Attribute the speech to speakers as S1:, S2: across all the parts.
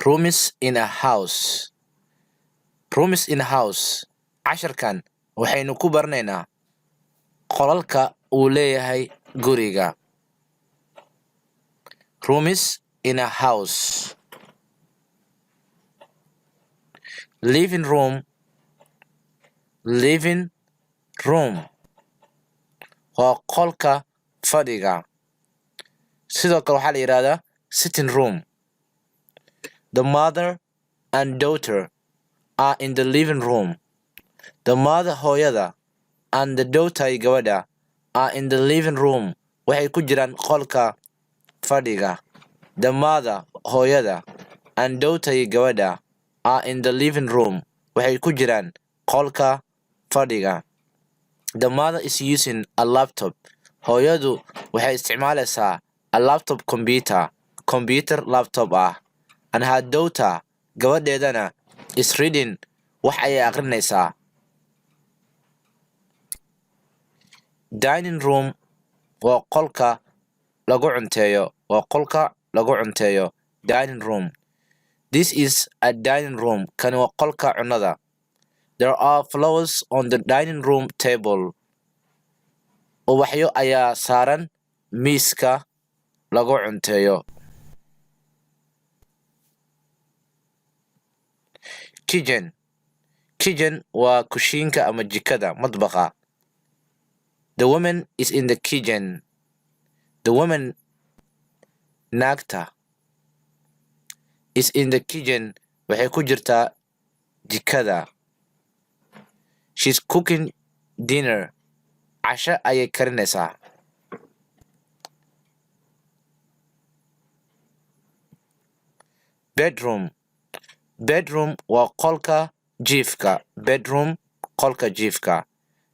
S1: Rooms in a house. Rooms in a house. Casharkan waxaynu ku baranaynaa qolalka uu leeyahay guriga. Rooms in a house. Living room. Living room waa qolka fadhiga. Sidoo kale waxaa la yidhaahdaa sitting room. The mother and daughter are in the living room. The mother hooyada and the daughter gabadha are in the living room. Waxay ku jiraan qolka fadhiga. The mother hooyada and daughter gabadha are in the living room. Waxay ku jiraan qolka fadhiga. The mother is using a laptop. Hooyadu waxay isticmaalaysaa a laptop computer laptop ah. And her daughter gabadheedana is reading wax ayay aqrinaysaa. Dining room waa qolka lagu cunteeyo. Dining room. This is a dining room. Kani waa qolka cunada. There are flowers on the dining room table. Ubaxyo ayaa saaran miiska lagu cunteeyo. Kitchen waa kushiinka ama jikada madbaqa. The woman is in the kitchen. The woman naagta is in the kitchen. Waxay ku jirtaa jikada. She's cooking dinner. Casho ayay karinaysaa. Bedroom waa qolka jiifka. Qolka jiifka.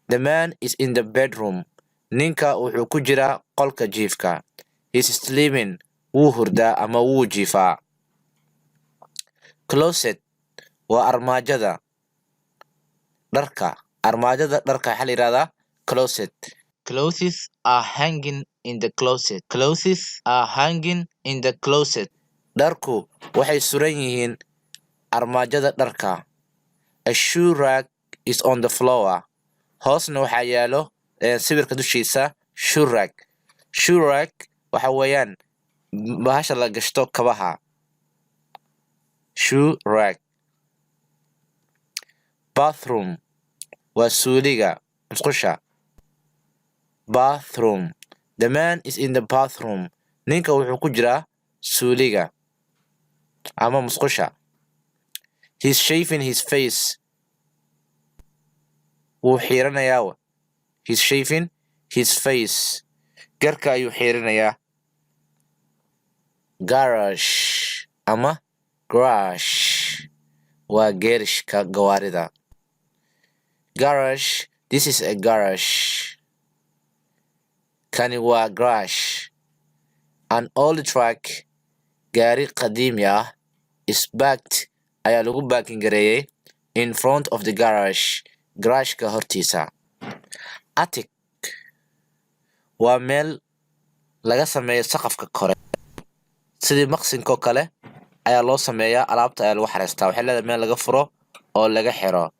S1: The man is in the bedroom. Ninka wuxuu ku jiraa qolka jiifka. He's sleeping. Wuu hurdaa ama wuu jiifaa. Closet waa armaajada dharka. Armaajada dharka waxaa la yidhahdaa closet. Clothes are hanging in the closet. Dharku waxay suran yihiin armaajada dharka. A shoe rack is on the floor. Hoosna waxaa yaalo sawirka dushiisa shoe rack. Shoe rack waxa weeyaan bahasha la gashto kabaha. Shoe rack. Bathroom waa suuliga musqusha. Bathroom. The man is in the bathroom. Ninka wuxuu ku jiraa suuliga ama musqusha. He's shaving his face. Wuu xiiranayaa. He's shaving his face. Garka ayuu xiiranayaa. Garage ama garage waa geerishka gawaarida. Garage. This is a garage. Kani waa garage. An old truck gaari qadiimi ah is parked ayaa lagu baakin gareeyay in front of the garage. Garashka hortiisa. Attic waa meel laga sameeyo saqafka kore. Sidii maqsinkoo kale ayaa loo sameeyaa. Alaabta ayaa lagu xareystaa. Waxay leedahay meel laga furo oo laga xiro.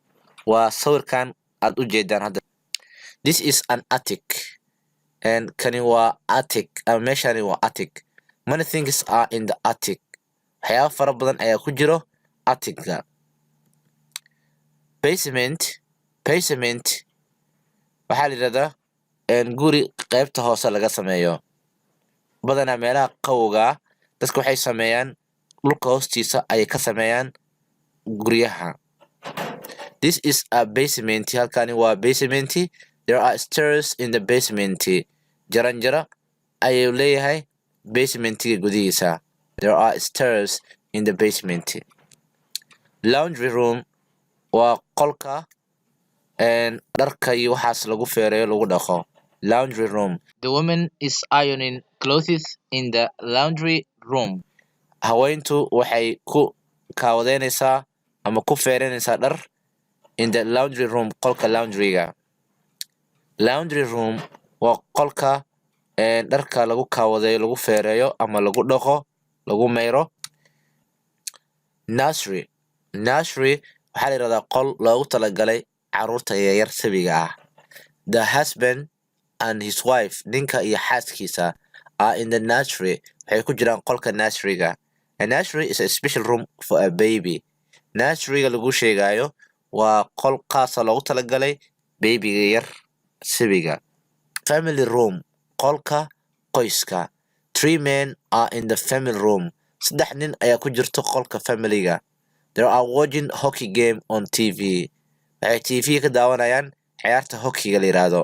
S1: Waa sawirkan aad u jeedaan hadda. This is an attic. Kani waa attic. Meeshani waa attic. Many things are in the attic. Waxyaabo fara badan ayaa ku jiro attic-ga. Basement waxaa la yidhahdaa guri qaybta hoose laga sameeyo. Badanaa meelaha qawowga dadka waxay sameeyaan dhulka hoostiisa ayay ka sameeyaan guryaha. This is a basement. Halkani waa basement. There are stairs in the basement. Jaranjaro ayuu leeyahay basementiga gudihiisa. There are stairs in the basement. Laundry room waa qolka dharka iyo waxaas lagu feereeyo lagu dhaqo. Laundry room. The woman is ironing clothes in the laundry room. Haweentu waxay ku kaawadeynaysaa ama ku feereynaysaa dhar in the laundry room. Qolka laundryga. Laundry room waa qolka dharka lagu kaawadeeyo lagu feereeyo ama lagu dhaqo lagu mayro. nursery nursery waxaa la yidhahdaa qol loogu talagalay carruurta yaryar sabiga ah. The husband and his wife, ninka iyo xaaskiisa, are in the nursery. Waxay ku jiraan qolka nurseryga. A nursery is a special room for a baby. Nurseryga lagu sheegayo waa qol qaasa loogu talagalay babyga yar sabiga. Family room, qolka qoyska. 3 men are in the family room. 3 nin ayaa ku jirto qolka familyga. They are watching hockey game on TV. Waxay TV ka daawanayaan ciyaarta hockeyga la yiraahdo.